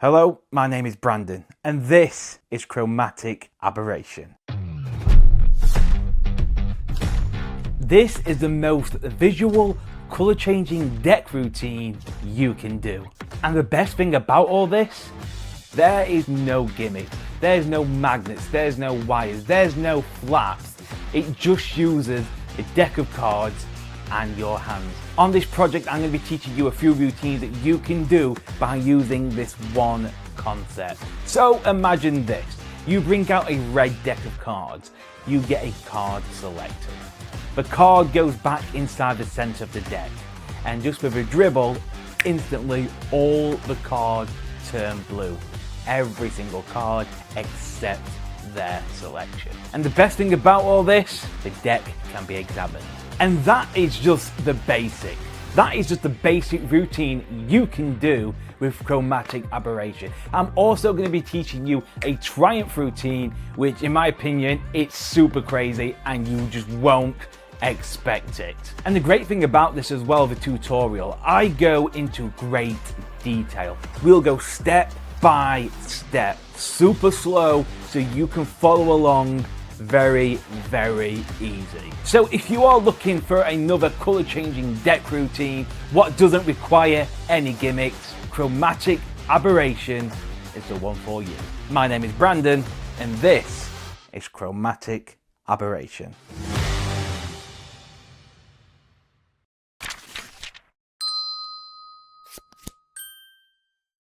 Hello, my name is Brandon, and this is Chromatic Aberration. This is the most visual, colour-changing deck routine you can do. And the best thing about all this, there is no gimmick, there's no magnets, there's no wires, there's no flaps. It just uses a deck of cards and your hands. On this project, I'm going to be teaching you a few routines that you can do by using this one concept. So imagine this. You bring out a red deck of cards. You get a card selector. The card goes back inside the center of the deck. And just with a dribble, instantly all the cards turn blue. Every single card except their selection. And the best thing about all this, the deck can be examined. And that is just the basic. That is just the basic routine you can do with Chromatic Aberration. I'm also going to be teaching you a Triumph routine, which in my opinion, it's super crazy and you just won't expect it. And the great thing about this as well, the tutorial, I go into great detail. We'll go step by step, super slow, so you can follow along very, very easy. So if you are looking for another colour changing deck routine, what doesn't require any gimmicks, Chromatic Aberration is the one for you. My name is Brandon, and this is Chromatic Aberration.